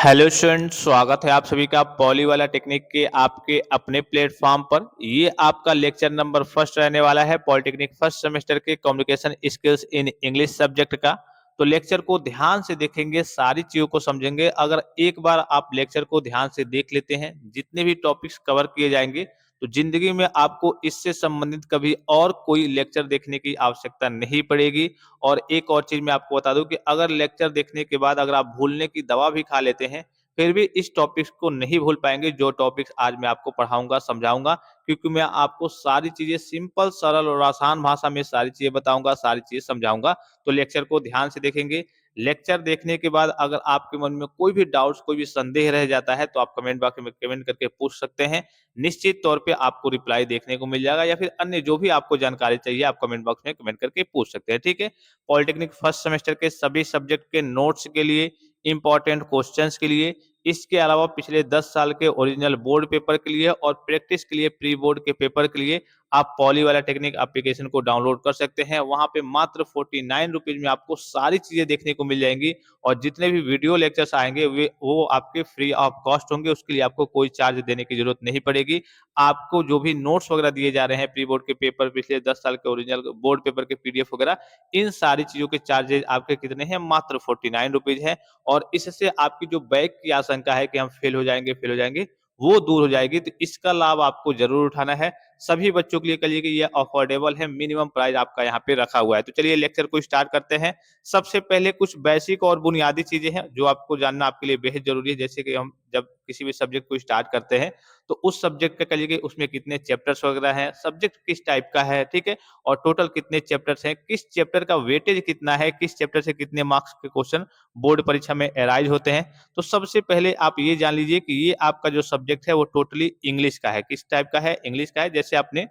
Hello student, स्वागत है आप सभी का पॉली वाला टेक्निक के आपके अपने प्लेटफॉर्म पर। ये आपका लेक्चर नंबर फर्स्ट रहने वाला है पॉलिटेक्निक फर्स्ट सेमेस्टर के communication skills in English subject का। तो लेक्चर को ध्यान से देखेंगे, सारी चीजों को समझेंगे। अगर एक बार आप लेक्चर को ध्यान से देख लेते हैं, जितने भी टॉपिक्स कवर किए जाएंगे, तो जिंदगी में आपको इससे संबंधित कभी और कोई लेक्चर देखने की आवश्यकता नहीं पड़ेगी। और एक और चीज मैं आपको बता दूं कि अगर लेक्चर देखने के बाद अगर आप भूलने की दवा भी खा लेते हैं, फिर भी इस टॉपिक्स को नहीं भूल पाएंगे जो टॉपिक्स आज मैं आपको पढ़ाऊंगा, समझाऊंगा। क्योंकि मैं आपको सारी चीजें सिंपल, सरल और आसान भाषा में सारी चीजें बताऊंगा, सारी चीजें समझाऊंगा। तो लेक्चर को ध्यान से देखेंगे। लेक्चर देखने के बाद अगर आपके मन में कोई भी डाउट्स, कोई भी संदेह रह जाता है, तो आप कमेंट बॉक्स में कमेंट करके पूछ सकते हैं। निश्चित तौर पे आपको रिप्लाई देखने को मिल जाएगा, या फिर अन्य जो भी आपको जानकारी चाहिए आप कमेंट बॉक्स में कमेंट करके पूछ सकते हैं। ठीक है। पॉलिटेक्निक फर्स्ट सेमेस्टर के सभी सब्जेक्ट के नोट्स के लिए, इंपॉर्टेंट क्वेश्चंस के लिए, इसके अलावा पिछले 10 साल के ओरिजिनल बोर्ड पेपर के लिए और प्रैक्टिस के लिए प्री बोर्ड के पेपर के लिए आप पॉली वाला टेक्निक एप्लीकेशन को डाउनलोड कर सकते हैं। वहां पे मात्र 49 रुपीज में आपको सारी चीजें देखने को मिल जाएंगी। और जितने भी वीडियो लेक्चर्स आएंगे वे वो आपके फ्री ऑफ कॉस्ट होंगे, उसके लिए आपको कोई चार्ज देने की जरूरत नहीं पड़ेगी। आपको जो भी नोट्स वगैरह दिए जा रहे हैं, प्री बोर्ड के पेपर, पिछले 10 साल के ओरिजिनल बोर्ड पेपर के पीडीएफ वगैरह, इन सारी चीजों के चार्जेज आपके कितने हैं? मात्र 49 रुपीज है। और इससे आपकी जो बैक की आशंका है कि हम फेल हो जाएंगे, वो दूर हो जाएगी। तो इसका लाभ आपको जरूर उठाना है। सभी बच्चों के लिए कहिए कि ये अफोर्डेबल है, मिनिमम प्राइस आपका यहाँ पे रखा हुआ है। तो चलिए लेक्चर को स्टार्ट करते हैं। सबसे पहले कुछ बेसिक और बुनियादी चीजें हैं जो आपको जानना आपके लिए बेहद जरूरी है। जैसे कि हम जब किसी भी सब्जेक्ट को स्टार्ट करते हैं, तो उस सब्जेक्ट का कहिए कि उसमें कितने चैप्टर्स वगैरह हैं, सब्जेक्ट किस टाइप का है, ठीक है, और टोटल कितने चैप्टर्स हैं, किस चैप्टर का वेटेज कितना है, किस चैप्टर से कितने मार्क्स के क्वेश्चन बोर्ड परीक्षा में अराइज होते हैं। तो सबसे पहले आप ये जान लीजिए कि ये आपका जो सब्जेक्ट है वो टोटली इंग्लिश का है। किस टाइप का है? इंग्लिश का है। जैसे आपने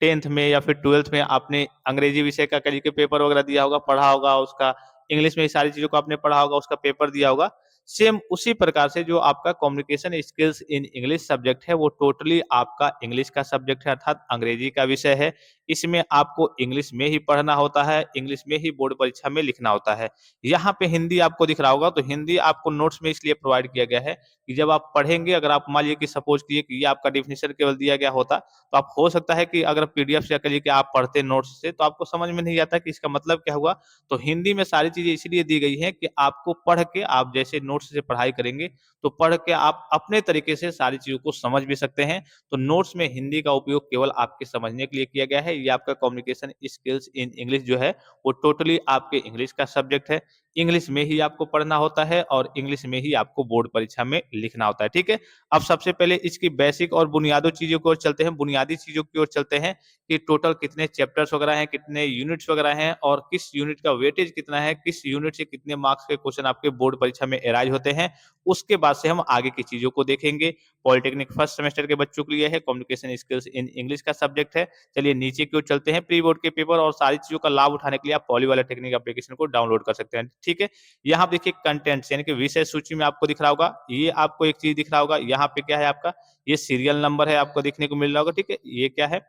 10th में या फिर 12th में आपने अंग्रेजी विषय का करिए कि पेपर वगैरह दिया होगा, पढ़ा होगा, उसका इंग्लिश में ये सारी चीजों को आपने पढ़ा होगा, उसका पेपर दिया होगा। सेम उसी प्रकार से जो आपका communication skills in English subject है वो टोटली आपका इंग्लिश का सब्जेक्ट है, अर्थात अंग्रेजी का विषय है। इसमें आपको इंग्लिश में ही पढ़ना होता है, इंग्लिश में ही बोर्ड परीक्षा में लिखना होता है। यहाँ पे हिंदी आपको दिख रहा होगा, तो हिंदी आपको नोट्स में इसलिए प्रोवाइड किया गया है कि जब आप पढ़ेंगे, अगर आप मान लीजिए कि सपोज कीजिए कि ये आपका डिफिनेशन केवल दिया गया होता, तो आप हो सकता है कि अगर पीडीएफ से करिए कि आप पढ़ते नोट्स से, तो आपको समझ में नहीं आता कि इसका मतलब क्या हुआ। तो हिंदी में सारी चीजें इसलिए दी गई हैं कि आपको पढ़ के, आप जैसे नोट्स से पढ़ाई करेंगे, तो पढ़ के आप अपने तरीके से सारी चीजों को समझ भी सकते हैं। तो नोट्स में हिंदी का उपयोग केवल आपके समझने के लिए किया गया है। ये आपका कम्युनिकेशन स्किल्स इन इंग्लिश जो है वो टोटली आपके इंग्लिश का सब्जेक्ट है। इंग्लिश में ही आपको पढ़ना होता है और इंग्लिश में ही आपको बोर्ड परीक्षा में लिखना होता है। ठीक है। अब सबसे पहले इसकी बेसिक और बुनियादी चीजों की ओर चलते हैं, बुनियादी चीजों की ओर चलते हैं कि टोटल कितने चैप्टर्स वगैरह हैं, कितने यूनिट्स वगैरह हैं, और किस यूनिट का वेटेज कितना है, किस यूनिट से कितने मार्क्स के क्वेश्चन आपके बोर्ड परीक्षा में अराइज होते हैं। उसके बाद से हम आगे की चीजों को देखेंगे। पॉलिटेक्निक फर्स्ट सेमेस्टर के बच्चों के लिए है, कम्युनिकेशन स्किल्स इन इंग्लिश का सब्जेक्ट है। चलिए नीचे की ओर चलते हैं। प्री बोर्ड के पेपर और सारी चीजों का लाभ उठाने के लिए आप पॉली वाला टेक्निक एप्लीकेशन को डाउनलोड कर सकते हैं। ठीक है। यहाँ देखिए कंटेंट्स यानी कि विषय सूची में आपको दिख रहा होगा, ये आपको एक चीज दिख रहा होगा, यहाँ पे क्या है आपका, ये सीरियल नंबर है, आपको देखने को मिल रहा होगा। ठीक है। ये क्या है?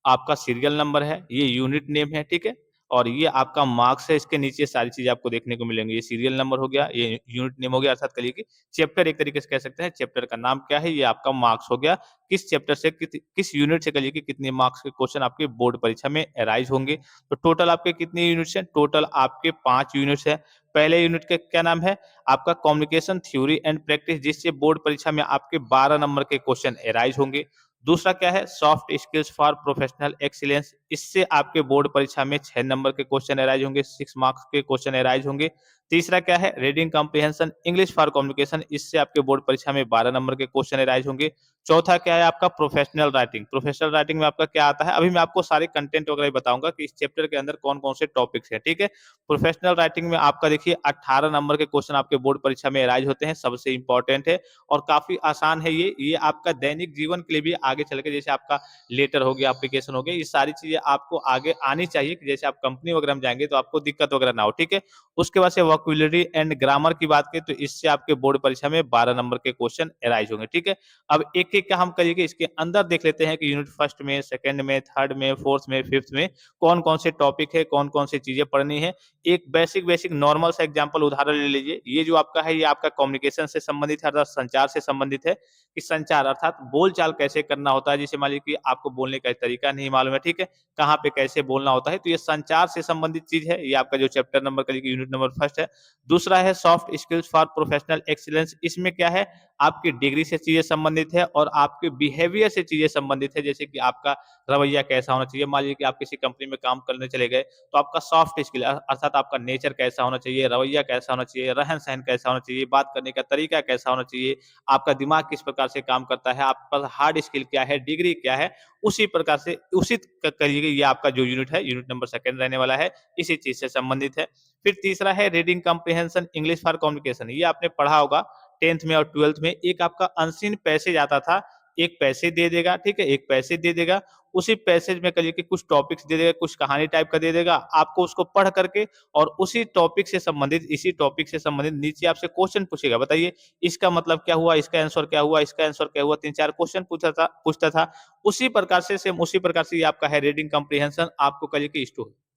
आपका सीरियल नंबर है, ये यूनिट नेम है, ठीक है, और ये आपका मार्क्स है। इसके नीचे सारी चीजें आपको देखने को मिलेंगी। ये सीरियल नंबर हो गया, ये यूनिट नेम हो गया, अर्थात कहिए कि चैप्टर एक तरीके से कह सकते हैं, चैप्टर का नाम क्या है, ये आपका मार्क्स हो गया। किस चैप्टर से किस यूनिट से कहिए कि कितने मार्क्स के क्वेश्चन आपके बोर्ड परीक्षा में अराइज होंगे। तो टोटल आपके कितने यूनिट्स हैं? टोटल आपके 5 यूनिट्स है। पहले यूनिट का क्या नाम है? आपका कम्युनिकेशन थ्योरी एंड प्रैक्टिस, जिससे बोर्ड परीक्षा में आपके 12 नंबर के क्वेश्चन अराइज होंगे। दूसरा क्या है? Soft skills for professional excellence, इससे आपके बोर्ड परीक्षा में 6 नंबर के क्वेश्चन अराइज होंगे, 6 मार्क्स के क्वेश्चन अराइज होंगे। तीसरा क्या है? Reading comprehension English for communication, इससे आपके बोर्ड परीक्षा में 12 नंबर के क्वेश्चन अराइज होंगे। चौथा क्या है आपका? Professional writing. प्रोफेशनल राइटिंग में आपका क्या आता है? अभी मैं आपको सारे कंटेंट वगैरह बताऊंगा कि इस चैप्टर के अंदर कौन कौन से टॉपिक्स हैं। ठीक है। प्रोफेशनल राइटिंग में आपका देखिए 18 नंबर के क्वेश्चन आपके बोर्ड परीक्षा में अराइज होते हैं, सबसे इंपॉर्टेंट है और काफी आसान है। ये आपका दैनिक जीवन के लिए भी आगे चल के, जैसे आपका लेटर हो गया, एप्लीकेशन हो गया, ये सारी चीजें आपको आगे आनी चाहिए कि जैसे आप कंपनी वगैरह में जाएंगे तो आपको दिक्कत वगैरह ना हो। ठीक है। उसके बाद से वोकैब्युलरी एंड ग्रामर की बात करें तो इससे आपके बोर्ड परीक्षा में 12 नंबर के क्वेश्चन अराइज होंगे। ठीक है, अब एक एक का हम करिए इसके अंदर देख लेते हैं कि यूनिट फर्स्ट में, सेकंड में, थर्ड में, फोर्थ में, फिफ्थ में कौन कौन से टॉपिक है, कौन कौन सी चीजें पढ़नी है। एक बेसिक नॉर्मल सा एग्जाम्पल उदाहरण ले लीजिए। ये जो आपका है ये आपका कम्युनिकेशन से संबंधित है, अर्थात संचार से संबंधित है कि संचार अर्थात बोलचाल कैसे करना होता है। जैसे मान लीजिए कि आपको बोलने का तरीका नहीं मालूम है, ठीक है, कहाँ पे कैसे बोलना होता है, तो ये संचार से संबंधित चीज है। ये आपका जो चैप्टर नंबर का यूनिट नंबर फर्स्ट है। दूसरा है soft skills for professional excellence. इसमें क्या है, आपकी डिग्री से चीजें संबंधित है और आपके बिहेवियर से चीजें संबंधित है। जैसे कि आपका रवैया कैसा होना चाहिए। मान लीजिए कि आप किसी कंपनी में काम करने चले गए तो आपका सॉफ्ट स्किल अर्थात आपका नेचर कैसा होना चाहिए, रवैया कैसा होना चाहिए, रहन सहन कैसा होना चाहिए, बात करने का तरीका कैसा होना चाहिए, आपका दिमाग किस प्रकार से काम करता है, आपका हार्ड स्किल क्या है, डिग्री क्या है, उसी प्रकार से उसी करिए। ये आपका जो यूनिट है यूनिट नंबर सेकंड रहने वाला है, इसी चीज से संबंधित है। फिर तीसरा है reading comprehension English for communication. ये आपने पढ़ा होगा 10th में और 12th में। एक आपका अनसीन पैसेज आता था, एक पैसेज दे देगा, ठीक है, एक पैसेज दे देगा, उसी पैसेज में करिए कि कुछ टॉपिक्स दे देगा, कुछ कहानी टाइप का दे देगा, आपको उसको पढ़ करके और उसी टॉपिक से संबंधित, इसी टॉपिक से संबंधित नीचे आपसे क्वेश्चन पूछेगा, बताइए इसका मतलब क्या हुआ, इसका आंसर क्या हुआ, इसका आंसर क्या हुआ, 3-4 क्वेश्चन पूछता था। उसी प्रकार से सेम उसी प्रकार से ये आपका है रीडिंग कॉम्प्रिहेंशन। आपको करिए कि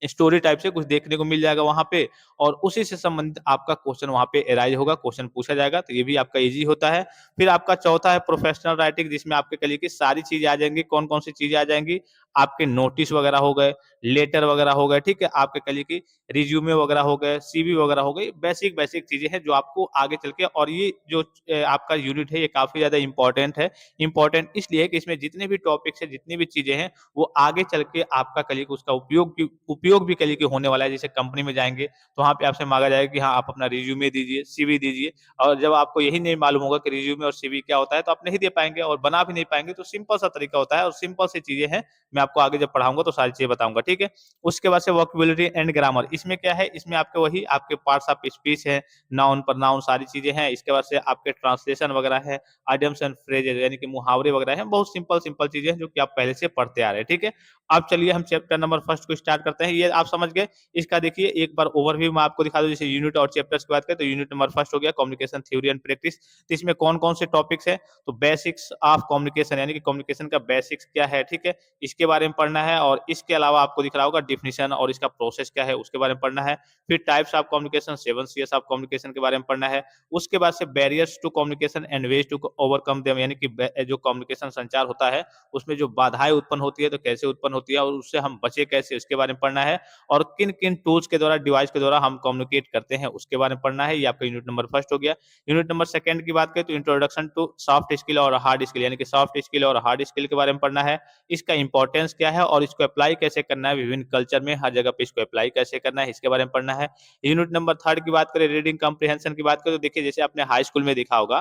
स्टोरी टाइप से कुछ देखने को मिल जाएगा वहां पे और उसी से संबंधित आपका क्वेश्चन वहां पे अराइज होगा, क्वेश्चन पूछा जाएगा, तो ये भी आपका इजी होता है। फिर आपका चौथा है प्रोफेशनल राइटिंग, जिसमें आपके करिए कि सारी चीजें आ जाएंगी। कौन कौन सी चीजें आ जाएंगी, आपके नोटिस वगैरह हो गए, लेटर वगैरह हो गए, ठीक है, आपके करिए कि रिज्यूमे वगैरह हो गए, सीवी वगैरह हो गई, बेसिक बेसिक चीजें हैं जो आपको आगे चल के। और ये जो आपका यूनिट है ये काफी ज्यादा इंपॉर्टेंट है। इंपॉर्टेंट इसलिए कि इसमें जितने भी टॉपिक्स है, जितनी भी चीजें हैं, वो आगे चल के आपका करिए कि उसका उपयोग भी करिए कि होने वाला है। जैसे कंपनी में जाएंगे तो वहां पे आपसे मांगा जाएगा कि हाँ आप अपना रिज्यूमे दीजिए, सीवी दीजिए, और जब आपको यही नहीं मालूम होगा कि रिज्यूमे और सीवी क्या होता है तो आप नहीं दे पाएंगे और बना भी नहीं पाएंगे। तो सिंपल सा तरीका होता है और सिंपल सी चीजें हैं। मैं आपको आगे जब पढ़ाऊंगा तो सारी चीजें बताऊंगा, ठीक है। उसके बाद से वोकैब्युलरी एंड ग्रामर। इसमें क्या है, इसमें आपके वही आपके पार्ट्स ऑफ स्पीच है, नाउन प्रनाउन सारी चीजें हैं। इसके बाद से आपके ट्रांसलेशन वगैरह है, आइडियम्स एंड फ्रेजेस यानी कि मुहावरे वगैरह हैं। बहुत सिंपल सिंपल चीजें हैं जो कि आप पहले से पढ़ते आ रहे हैं, ठीक है। अब चलिए हम चैप्टर नंबर फर्स्ट को स्टार्ट करते हैं। ये आप समझ गए। इसका देखिए एक बार ओवरव्यू मैं आपको दिखा दूं। जैसे यूनिट और चैप्टर्स की बात करें तो यूनिट नंबर फर्स्ट हो गया कम्युनिकेशन थ्योरी एंड प्रैक्टिस। तो इसमें कौन कौन से टॉपिक्स हैं, तो बेसिक्स ऑफ कम्युनिकेशन यानी कि कम्युनिकेशन का बेसिक्स क्या है, ठीक है, इसके बारे में पढ़ना है। और इसके अलावा आपको दिख रहा होगा डिफिनेशन और इसका प्रोसेस क्या है उसके बारे में पढ़ना है। फिर types of communication, 7 Cs of communication के बारे में पढ़ना है। उसके बाद से barriers to communication and ways to overcome them यानी कि जो कम्युनिकेशन संचार होता है उसमें जो बाधाएं उत्पन्न होती है तो कैसे उत्पन्न होती है और उससे हम बचे कैसे, उसके बारे में पढ़ना है। और किन किन टूल्स के द्वारा, डिवाइस के द्वारा हम कम्युनिकेट करते हैं उसके बारे में पढ़ना है। ये आपका यूनिट नंबर फर्स्ट हो गया। यूनिट नंबर सेकंड की बात करें तो इंट्रोडक्शन टू सॉफ्ट स्किल और हार्ड स्किल यानी कि सॉफ्ट स्किल और हार्ड स्किल के बारे में पढ़ना है। इसका इंपॉर्टेंस क्या है और इसको अप्लाई कैसे करना है, विभिन्न कल्चर में हर जगह पे इसको अप्लाई कैसे करना है इसके बारे में पढ़ना है। यूनिट नंबर थर्ड की बात करें, रीडिंग कॉम्प्रिहेंशन की बात करें तो देखिए जैसे आपने हाई स्कूल में देखा होगा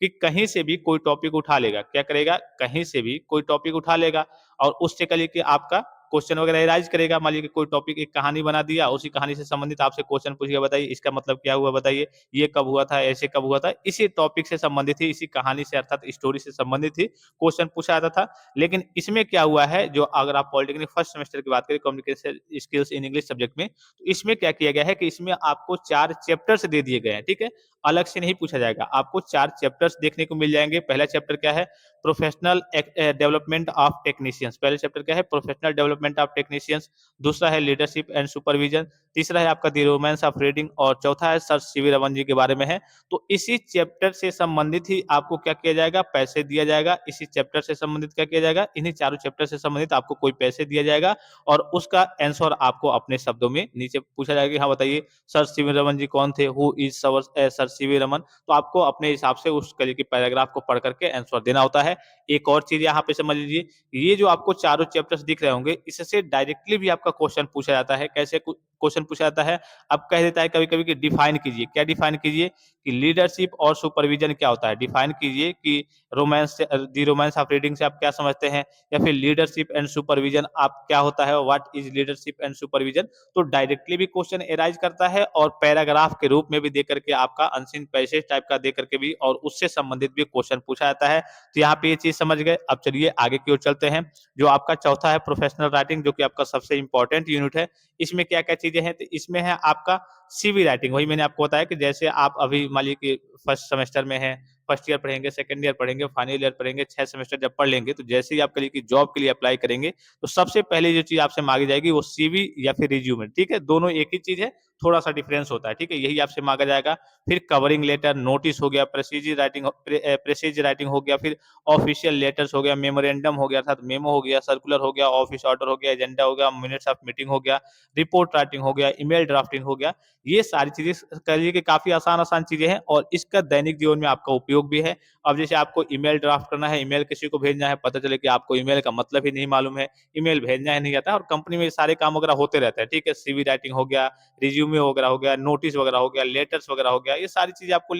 कि कहीं से भी कोई टॉपिक उठा लेगा, क्या करेगा, कहीं से भी कोई टॉपिक उठा लेगा और उससे करिए कि आपका क्वेश्चन वगैरह राइज करेगा। मान लीजिए कि कोई टॉपिक एक कहानी बना दिया, उसी कहानी से संबंधित आपसे क्वेश्चन पूछेगा, बताइए इसका मतलब क्या हुआ, बताइए ये कब हुआ था, ऐसे कब हुआ था। इसी टॉपिक से संबंधित ही, इसी कहानी से अर्थात स्टोरी से संबंधित ही क्वेश्चन पूछा जाता था। लेकिन इसमें क्या हुआ है, जो अगर आप पॉलिटेक्निक फर्स्ट सेमेस्टर की बात करें communication skills in English subject में, तो इसमें क्या किया गया है कि इसमें आपको 4 चैप्टर्स दे दिए गए हैं, ठीक है, अलग से नहीं पूछा जाएगा। आपको 4 चैप्टर्स देखने को मिल जाएंगे। पहला चैप्टर क्या है, प्रोफेशनल डेवलपमेंट ऑफ टेक्नीशियंस। पहले चैप्टर क्या है, प्रोफेशनल डेवलपमेंट ऑफ टेक्नीशियंस। दूसरा है लीडरशिप एंड सुपरविजन। तीसरा है आपका द रोमांस ऑफ रीडिंग और चौथा है सर सीवी रमन जी के बारे में है। तो इसी चैप्टर से संबंधित ही आपको क्या किया जाएगा, पैसे दिया जाएगा। इसी चैप्टर से संबंधित क्या किया जाएगा, इन्हीं चारों चैप्टर से संबंधित आपको कोई पैसे दिया जाएगा और उसका आंसर आपको अपने शब्दों में नीचे पूछा जाएगा कि हाँ बताइए सर सीवी रमन जी कौन थे, who is sir CV Raman. तो आपको अपने हिसाब से उस करिए की पैराग्राफ को पढ़ करके आंसर देना होता है। एक और चीज यहाँ पे समझ लीजिए, ये जो आपको चारों चैप्टर्स दिख रहे होंगे इससे डायरेक्टली भी आपका क्वेश्चन पूछा जाता है। कैसे क्वेश्चन पूछा जाता है, अब कह देता है कभी कभी कि डिफाइन कीजिए। क्या डिफाइन कीजिए, कि लीडरशिप और सुपरविजन क्या होता है। डिफाइन कीजिए कि रोमांस से, दी रोमांस ऑफ रीडिंग से आप क्या समझते हैं, या फिर लीडरशिप एंड सुपरविजन आप क्या होता है, what is leadership and supervision. तो डायरेक्टली भी क्वेश्चन एराइज करता है और पैराग्राफ के रूप में भी दे करके आपका अनसीन पैसेज टाइप का दे करके भी और उससे संबंधित भी क्वेश्चन पूछा जाता है। तो यहाँ पे ये चीज समझ गए। अब चलिए आगे की ओर चलते हैं। जो आपका चौथा है प्रोफेशनल राइटिंग, जो कि आपका सबसे इंपॉर्टेंट यूनिट है। इसमें क्या क्या चीज चीजें हैं, तो इसमें है आपका सीवी राइटिंग। वही मैंने आपको बताया कि जैसे आप अभी मान लीजिए कि फर्स्ट सेमेस्टर में है, फर्स्ट ईयर पढ़ेंगे, सेकंड ईयर पढ़ेंगे, फाइनल ईयर पढ़ेंगे, 6 सेमेस्टर जब पढ़ लेंगे, तो जैसे ही आप करिए कि जॉब के लिए अप्लाई करेंगे, तो सबसे पहले जो चीज़ आपसे माँगी जाएगी वो सीवी या फिर रिज्यूमे, ठीक है? दोनों एक ही चीज़ है, थोड़ा-सा डिफरेंस होता है, ठीक है? यही आपसे माँगा जाएगा। फिर कवरिंग लेटर, नोटिस हो गया, प्रेसिज राइटिंग हो गया, फिर ऑफिशियल लेटर्स हो गया, मेमोरेंडम हो गया, अर्थात मेमो हो गया, सर्कुलर हो गया, ऑफिस ऑर्डर हो गया, एजेंडा हो गया, मिनट्स ऑफ मीटिंग हो गया, रिपोर्ट राइटिंग हो गया, ईमेल ड्राफ्टिंग हो गया। ये सारी चीज़ें कहिए कि काफ़ी आसान-आसान चीज़ें हैं और इसका दैनिक जीवन में आपका उपयोग भी है। अब जैसे आपको ईमेल ड्राफ्ट करना है, ईमेल किसी को भेजना है, पता चले कि आपको ईमेल का मतलब ही नहीं मालूम है, ईमेल भेजना ही नहीं आता और कंपनी में ये सारे काम वगैरह होते रहते हैं, ठीक है? सीवी राइटिंग हो गया, रिज्यूमे वगैरह हो गया, नोटिस वगैरह हो गया, लेटर्स वगैरह हो गया, ये सारी चीज़ें आपको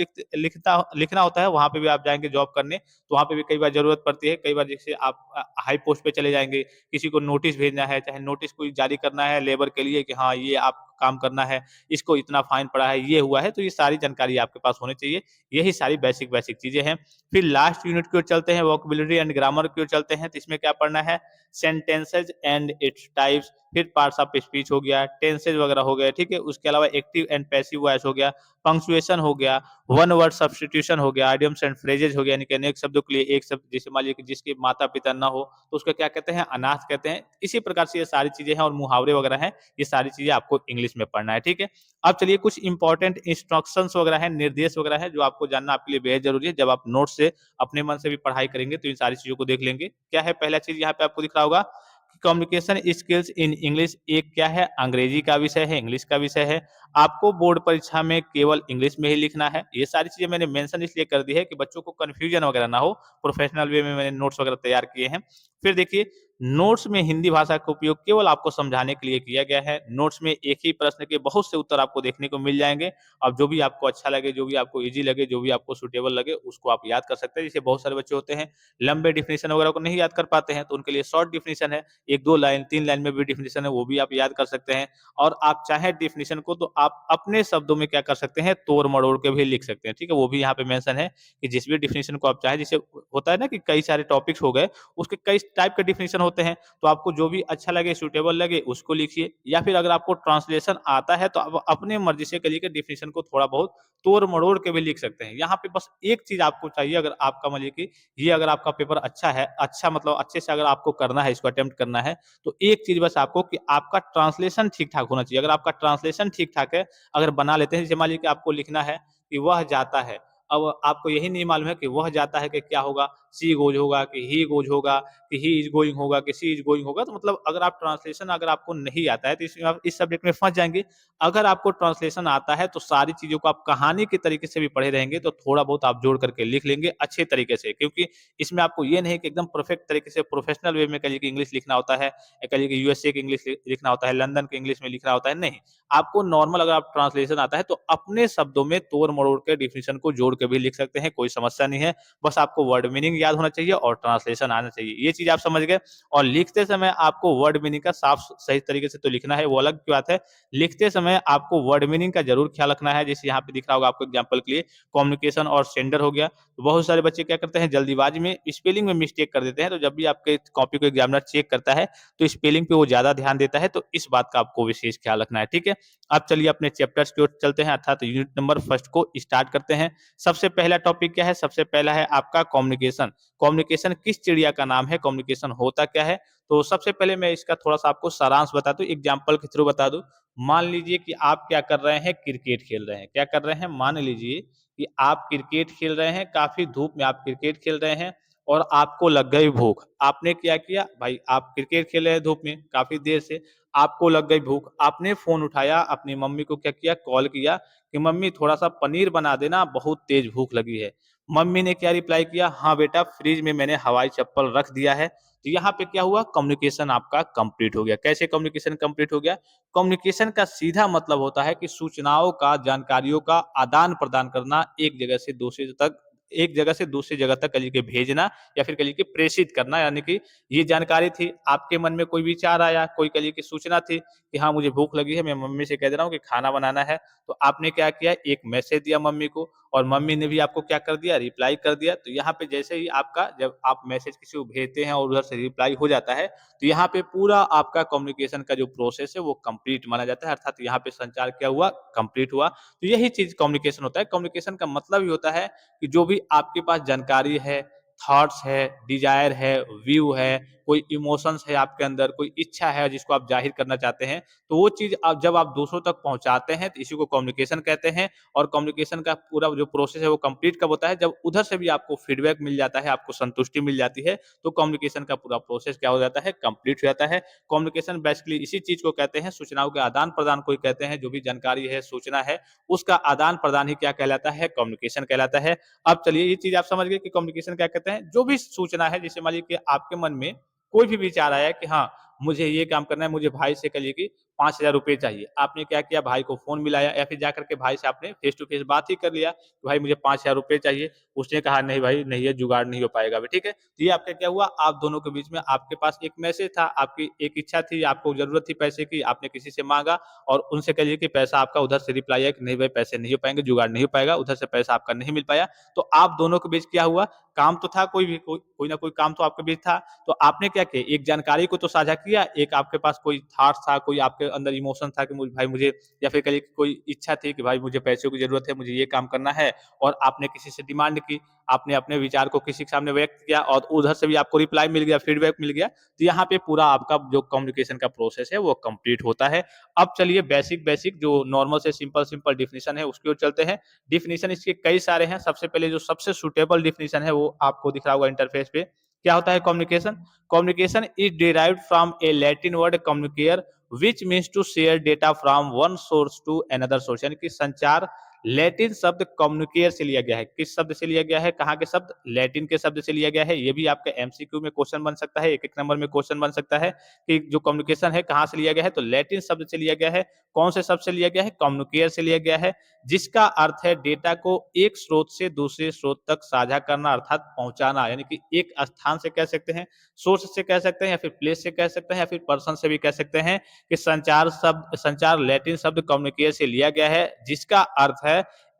लिखना होता है, वहाँ पे भी आप जाएँगे जॉब करने, तो वहाँ पे भी कई बार ज़रूरत पड़ती है। कई बार जैसे आप हाई पोस्ट पे चले जाएँगे, किसी को नोटिस भेजना है, चाहे नोटिस कोई जारी करना है लेबर के लिए कि हाँ, ये आप काम करना है, इसको इतना फाइन पड़ा है, ये हुआ है, तो ये सारी जानकारी आपके पास होनी चाहिए। यही सारी बेसिक-बेसिक चीज़ें हैं। फिर लास्ट यूनिट की ओर चलते हैं, वोकैब्युलरी एंड ग्रामर की ओर चलते हैं, तो इसमें क्या पढ़ना है? सेंटेंसेस एंड इट्स टाइप्स, फिर पार्ट्स ऑफ स्पीच हो गया, टेंसेस वगैरह हो गए, ठीक है? उसके अलावा एक्टिव एंड पैसिव वॉइस हो गया, पंक्चुएशन हो गया, वन वर्ड सब्स्टिट्यूशन हो गया, आइडियम्स एंड फ्रेजेस हो गया, यानी कि अनेक शब्दों के लिए एक शब्द, जैसे मान लीजिए कि जिसके माता-पिता ना हो, तो उसको क्या कहते हैं? अनाथ कहते हैं। इसी प्रकार से ये सारी चीज़ें हैं और मुहावरे वगैरह हैं, ये सारी चीज़ें आपको इंग्लिश में पढ़ना है, ठीक है? अब चलिए कुछ इंपॉर्टेंट इंस्ट्रक्शंस वगैरह हैं, निर्देश वगैरह हैं, जो आपको जानना आपके लिए बेहद ज़रूरी है। जब आप नोट्स से अपने मन से भी पढ़ाई करेंगे, तो इन सारी चीज़ों को देख लेंगे। क्या है पहला चीज़ यहाँ पे आपको दिख रहा होगा कि कम्युनिकेशन स्किल्स इन इंग्लिश, एक क्या है? अंग्रेजी का विषय है, इंग्लिश का विषय है। आपको बोर्ड परीक्षा में केवल इंग्लिश में ही लिखना है। ये सारी चीज़ें मैंने मेंशन इसलिए कर दी है कि बच्चों को कन्फ्यूजन वगैरह ना हो, प्रोफेशनल वे में मैंने नोट्स वगैरह तैयार किए हैं। फिर देखिए, नोट्स में हिंदी भाषा का उपयोग केवल आपको समझाने के लिए किया गया है। नोट्स में एक ही प्रश्न के बहुत से उत्तर आपको देखने को मिल जाएँगे। अब जो भी आपको अच्छा लगे, जो भी आपको ईज़ी लगे, जो भी आपको सूटेबल लगे, उसको आप याद कर सकते हैं। जैसे बहुत सारे बच्चे होते हैं, लंबे डेफिनिशन वगैरह को नहीं याद कर पाते हैं, तो उनके लिए शॉर्ट डेफिनिशन है। 1-2 लाइन, 3 लाइन में भी डेफिनिशन है, वो भी आप याद कर सकते हैं। और आप चाहें डेफिनिशन को तो आप अपने शब्दों में क्या कर सकते हैं, तोड़-मरोड़ के भी लिख सकते हैं, ठीक है? वो भी यहाँ पे मेंशन है कि जिस भी डेफिनिशन को आप चाहें, जैसे होता है ना कि कई सारे टॉपिक्स हो गए, उसके कई टाइप के डेफिनिशन होते हैं, तो आपको जो भी अच्छा लगे, सूटेबल लगे, उसको लिखिए। या फिर अगर आपको ट्रांसलेशन आता है, तो आप अपने मर्ज़ी से करिए कि डेफिनिशन को थोड़ा बहुत तोड़-मरोड़ के भी लिख सकते हैं। यहाँ पे बस एक चीज़ आपको चाहिए, अगर आपका मान लीजिए कि ये अगर आपका पेपर अच्छा है, अच्छा मतलब अच्छे से अगर आपको करना है, इसको अटेम्प्ट करना है, तो एक चीज़ बस आपको कि आपका ट्रांसलेशन ठीक-ठाक होना चाहिए। अगर आपका ट्रांसलेशन ठीक-ठाक है, अगर बना लेते हैं, जैसे मान लीजिए कि आपको लिखना है कि वह जाता है। अब आपको यही नहीं मालूम है कि वह जाता है कि क्या होगा, शी गोज़ होगा कि ही गोज़ होगा कि ही इज़ गोइंग होगा कि शी इज़ गोइंग होगा, तो मतलब अगर आप ट्रांसलेशन अगर आपको नहीं आता है, तो इसमें आप इस सब्जेक्ट में फँस जाएँगे। अगर आपको ट्रांसलेशन आता है, तो सारी चीज़ों को आप कहानी के तरीके से भी पढ़े रहेंगे, तो थोड़ा बहुत आप जोड़ करके लिख लेंगे अच्छे तरीके से। क्योंकि इसमें आपको ये नहीं कि एकदम परफेक्ट तरीके से प्रोफेशनल वे में कहिए कि इंग्लिश लिखना होता है, या कहिए कि यूएसए की इंग्लिश लिखना होता है, लंदन की इंग्लिश में लिखना होता है, नहीं। आपको नॉर्मल अगर आप ट्रांसलेशन आता है, तो अपने शब्दों में तोड़-मरोड़ के डेफिनिशन को जोड़ के भी लिख सकते हैं, कोई समस्या नहीं है। बस आपको वर्ड मीनिंग याद होना चाहिए और ट्रांसलेशन आना चाहिए। ये चीज़ आप समझ गए। और लिखते समय आपको वर्ड मीनिंग का साफ सही तरीके से तो लिखना है, वो अलग की बात है। लिखते समय आपको वर्ड मीनिंग का ज़रूर ख्याल रखना है। जैसे यहाँ पे दिख रहा होगा आपको एग्जांपल के लिए, कम्युनिकेशन और सेंडर हो गया। तो बहुत सारे बच्चे क्या करते हैं, जल्दीबाजी में स्पेलिंग में मिस्टेक कर देते हैं, तो जब भी आपके कॉपी को एग्जामिनर चेक करता है, तो स्पेलिंग पे वो ज़्यादा ध्यान देता है, तो इस बात का आपको विशेष ख्याल रखना है, ठीक है? अब चलिए अपने चैप्टर्स की ओर चलते हैं, अर्थात यूनिट नंबर फर्स्ट को स्टार्ट करते हैं। सबसे पहला टॉपिक क्या है? सबसे पहला है आपका कम्युनिकेशन। कम्युनिकेशन किस चिड़िया का नाम है? कम्युनिकेशन होता क्या है? तो सबसे पहले मैं इसका थोड़ा-सा आपको सारांश बता दूँ, एग्जांपल के थ्रू बता दूँ। मान लीजिए कि आप क्या कर रहे हैं, क्रिकेट खेल रहे हैं। क्या कर रहे हैं? मान लीजिए कि आप क्रिकेट खेल रहे हैं, काफ़ी धूप में आप क्रिकेट खेल रहे हैं और आपको लग गई भूख। आपने क्या किया? भाई आप क्रिकेट खेल रहे हैं धूप में काफ़ी देर से, आपको लग गई भूख। आपने फ़ोन उठाया, अपनी मम्मी को क्या किया? कॉल किया कि मम्मी थोड़ा-सा पनीर बना देना, बहुत तेज़ भूख लगी है। मम्मी ने क्या रिप्लाई किया? हाँ बेटा, फ्रिज में मैंने हवाई चप्पल रख दिया है। तो यहाँ पे क्या हुआ? कम्युनिकेशन आपका कंप्लीट हो गया। कैसे कम्युनिकेशन कंप्लीट हो गया? कम्युनिकेशन का सीधा मतलब होता है कि सूचनाओं का, जानकारियों का आदान-प्रदान करना, एक जगह से दूसरी जगह तक कह लीजिए भेजना, या फिर कह लीजिए प्रेषित करना। यानी कि ये जानकारी थी, आपके मन में कोई विचार आया, कोई कह लीजिए कि सूचना थी कि हाँ, मुझे भूख लगी है, मैं मम्मी से कह दे रहा हूँ कि खाना बनाना है। तो आपने क्या किया? एक मैसेज दिया मम्मी को, और मम्मी ने भी आपको क्या कर दिया, रिप्लाई कर दिया। तो यहाँ पे जैसे ही आपका जब आप मैसेज किसी को भेजते हैं और उधर से रिप्लाई हो जाता है, तो यहाँ पे पूरा आपका कम्युनिकेशन का जो प्रोसेस है वो कंप्लीट माना जाता है, अर्थात यहाँ पे संचार क्या हुआ, कंप्लीट हुआ। तो यही चीज कम्युनिकेशन होता है। कम्युनिकेशन का मतलब ही होता है कि जो भी आपके पास जानकारी है, थॉट्स है, डिजायर है, व्यू है, कोई इमोशंस है आपके अंदर, कोई इच्छा है जिसको आप जाहिर करना चाहते हैं, तो वो चीज आप जब आप दूसरों तक पहुंचाते हैं तो इसी को कम्युनिकेशन कहते हैं। और कम्युनिकेशन का पूरा जो प्रोसेस है वो कंप्लीट कब होता है, जब उधर से भी आपको फीडबैक मिल जाता है, आपको संतुष्टि मिल जाती है, तो कम्युनिकेशन का पूरा प्रोसेस क्या हो जाता है, कंप्लीट हो जाता है। कम्युनिकेशन बेसिकली इसी चीज को कहते हैं, सूचनाओं के आदान प्रदान को कहते हैं। जो भी जानकारी है, सूचना है, उसका आदान प्रदान ही क्या कहलाता है, कम्युनिकेशन कहलाता है। अब चलिए ये चीज आप समझ गए कि कम्युनिकेशन क्या कहते हैं। जो भी सूचना है, जैसे मान लीजिए कि आपके मन में कोई भी विचार आया कि हाँ मुझे ये काम करना है, मुझे भाई से कहिए कि 5,000 रुपए चाहिए। आपने क्या किया, भाई को फोन मिलाया या फिर जाकर के भाई से आपने फेस टू फेस बात ही कर लिया कि भाई मुझे 5,000 रुपए चाहिए। उसने कहा नहीं भाई नहीं है, जुगाड़ नहीं हो पाएगा अभी, ठीक है। तो ये आपका क्या हुआ, आप दोनों के बीच में आपके पास एक मैसेज था, आपकी एक इच्छा थी, आपको जरूरत थी पैसे की, आपने किसी से मांगा और उनसे कहिए कि पैसा आपका, उधर से रिप्लाई है कि नहीं भाई पैसे नहीं हो पाएंगे, जुगाड़ नहीं हो पाएगा, उधर से पैसा आपका नहीं मिल पाया। तो आप दोनों के बीच क्या हुआ, काम तो था, कोई ना कोई काम तो आपके बीच था। तो आपने क्या किया, एक जानकारी को तो साझा किया, एक आपके पास कोई थॉट था, कोई आपके अंदर इमोशन था कि मुझे भाई मुझे, या फिर कहिए कोई इच्छा थी कि भाई मुझे पैसों की जरूरत है, मुझे ये काम करना है, और आपने किसी से डिमांड की, आपने अपने विचार को किसी के सामने व्यक्त किया और उधर से भी आपको रिप्लाई मिल गया, फीडबैक मिल गया। तो यहाँ पे पूरा आपका जो कम्युनिकेशन का प्रोसेस है वो कंप्लीट होता है। अब चलिए बेसिक बेसिक जो नॉर्मल से सिंपल सिंपल डिफिनेशन है उसकी ओर चलते हैं। डिफिनेशन इसके कई सारे हैं। सबसे पहले जो सबसे सुटेबल डिफिनेशन है वो आपको दिख रहा होगा इंटरफेस पे। क्या होता है communication? Communication is derived from a Latin word communicare which means to share data from one source to another source, यानी कि संचार लैटिन शब्द कम्युनिकेयर से लिया गया है। किस शब्द से लिया गया है, कहाँ के शब्द, लैटिन के शब्द से लिया गया है। ये भी आपका एमसीक्यू में क्वेश्चन बन सकता है, एक एक नंबर में क्वेश्चन बन सकता है कि जो कम्युनिकेशन है कहाँ से लिया गया है, तो लैटिन शब्द से लिया गया है। कौन से शब्द से लिया गया है, कम्युनिकेयर से लिया गया है, जिसका अर्थ है डेटा को एक स्रोत से दूसरे स्रोत तक साझा करना, अर्थात पहुंचाना। यानी कि एक स्थान से कह सकते हैं, सोर्स से कह सकते हैं, या फिर प्लेस से कह सकते हैं, या फिर पर्सन से भी कह सकते हैं कि संचार लैटिन शब्द कम्युनिकेयर से लिया गया है, जिसका अर्थ है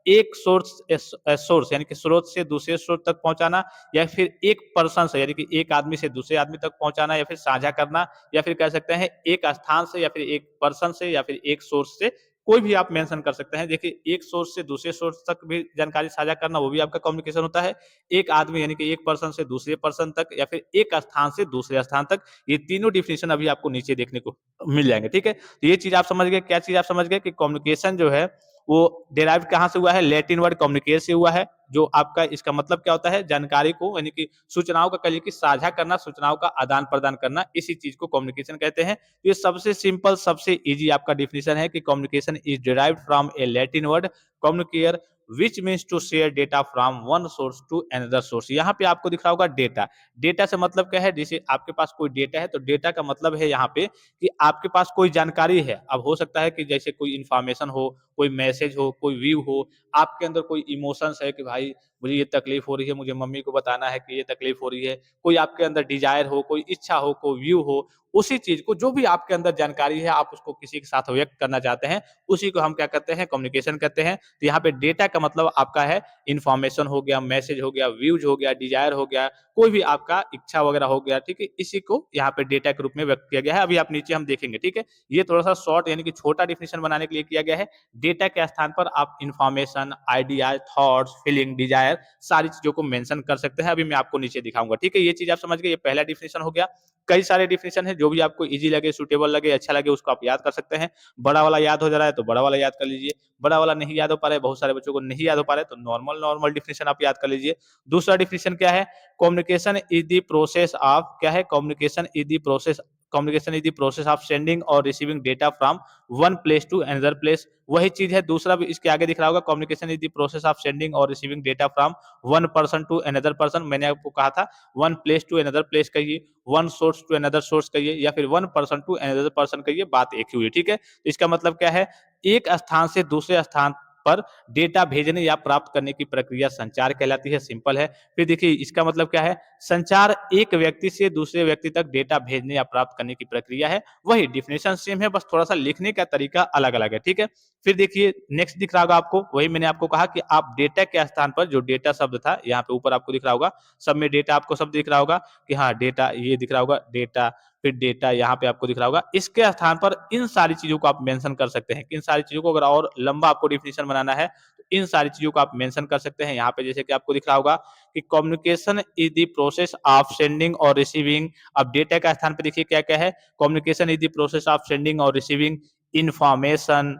एक सोर्स यानी कि स्रोत से दूसरे स्रोत तक पहुंचाना, या फिर एक पर्सन से यानी कि एक आदमी से दूसरे आदमी तक पहुंचाना, या फिर साझा करना, या फिर कह सकते हैं एक स्थान से, या फिर एक पर्सन से, या फिर एक सोर्स से, कोई भी आप मेंशन कर सकते हैं। देखिए एक सोर्स से दूसरे सोर्स तक भी जानकारी साझा करना वो भी आपका कम्युनिकेशन होता है। एक आदमी यानी कि एक पर्सन से दूसरे पर्सन तक, या फिर एक स्थान से दूसरे स्थान तक, ये तीनों डिफिनेशन अभी आपको नीचे देखने को मिल जाएंगे, ठीक है। तो ये चीज आप समझ गए, क्या चीज आप समझ गए कि कम्युनिकेशन जो है वो डेराइव कहाँ से हुआ है, लैटिन वर्ड कम्युनिकेट से हुआ है। जो आपका इसका मतलब क्या होता है, जानकारी को यानी कि सूचनाओं का कहिए कि साझा करना, सूचनाओं का आदान प्रदान करना, इसी चीज को कम्युनिकेशन कहते हैं। ये सबसे सिंपल सबसे इजी आपका डिफिनेशन है कि communication is derived from a Latin word communicare which means to share data from one source to another source. यहाँ पे आपको दिख रहा होगा डेटा। डेटा से मतलब क्या है, जैसे आपके पास कोई डेटा है तो डेटा का मतलब है यहाँ पे कि आपके पास कोई जानकारी है। अब हो सकता है कि जैसे कोई इंफॉर्मेशन हो, कोई मैसेज हो, कोई व्यू हो, आपके अंदर कोई इमोशंस है कि भाई मुझे ये तकलीफ हो रही है, मुझे मम्मी को बताना है कि ये तकलीफ हो रही है, कोई आपके अंदर डिजायर हो, कोई इच्छा हो, कोई व्यू हो, उसी चीज को जो भी आपके अंदर जानकारी है आप उसको किसी के साथ व्यक्त करना चाहते हैं, उसी को हम क्या कहते हैं, कम्युनिकेशन कहते हैं। तो यहाँ पे डेटा का मतलब आपका है इंफॉर्मेशन हो गया, मैसेज हो गया, व्यूज हो गया, डिजायर हो गया, कोई भी आपका इच्छा वगैरह हो गया, ठीक है। इसी को यहाँ पे डेटा के रूप में व्यक्त किया गया है। अभी आप नीचे हम देखेंगे, ठीक है। ये थोड़ा सा शॉर्ट यानी कि छोटा डिफिनेशन बनाने के लिए किया गया है। डेटा के स्थान पर आप information, idea, thoughts, feeling, desire सारी चीजों को मेंशन कर सकते हैं। अभी मैं आपको नीचे दिखाऊंगा, ठीक है। ये चीज आप समझ गए, ये पहला डिफिनेशन हो गया। कई सारे डिफिनेशन है, जो भी आपको इजी लगे, सुटेबल लगे, अच्छा लगे, उसको आप याद कर सकते हैं। बड़ा वाला याद हो जा रहा है तो बड़ा वाला याद कर लीजिए, बड़ा वाला नहीं याद हो पा रहा है, बहुत सारे बच्चों को नहीं याद हो पा रहा है, तो नॉर्मल नॉर्मल डिफिनेशन आप याद कर लीजिए। दूसरा डिफिनेशन क्या है, communication is the process of, क्या है, communication is the process of sending और receiving data from one place to another place. वही चीज है, दूसरा भी इसके आगे दिख रहा होगा, communication is the process of sending और receiving data from one person to another person. मैंने आपको कहा था one place to another place कहिए, one source to another source कहिए, या फिर one person to another person कहिए, बात एक ही हुई, ठीक है। तो इसका मतलब क्या है, एक स्थान से दूसरे स्थान पर डेटा भेजने या प्राप्त करने की प्रक्रिया संचार कहलाती है। सिंपल है। फिर देखिए इसका मतलब क्या है, संचार एक व्यक्ति से दूसरे व्यक्ति तक डेटा भेजने या प्राप्त करने की प्रक्रिया है। वही डिफिनेशन सेम है, बस थोड़ा सा लिखने का तरीका अलग अलग है। ठीक है। फिर देखिए नेक्स्ट दिख रहा होगा आपको, वही मैंने आपको कहा कि आप डेटा के स्थान पर जो डेटा शब्द था यहाँ पे ऊपर आपको दिख रहा होगा, सब में डेटा आपको शब्द दिख रहा होगा कि हाँ डेटा, ये दिख रहा होगा डेटा, फिर डेटा यहाँ पे आपको दिख रहा होगा, इसके स्थान पर इन सारी चीजों को आप मेंशन कर सकते हैं। इन सारी चीजों को अगर और लंबा आपको डिफिनेशन बनाना है तो इन सारी चीजों को आप मेंशन कर सकते हैं। यहाँ पे जैसे कि आपको दिख रहा होगा कि communication is the process of sending और रिसीविंग। अब डेटा का स्थान पर देखिए क्या क्या है, communication is the process of sending और receiving information,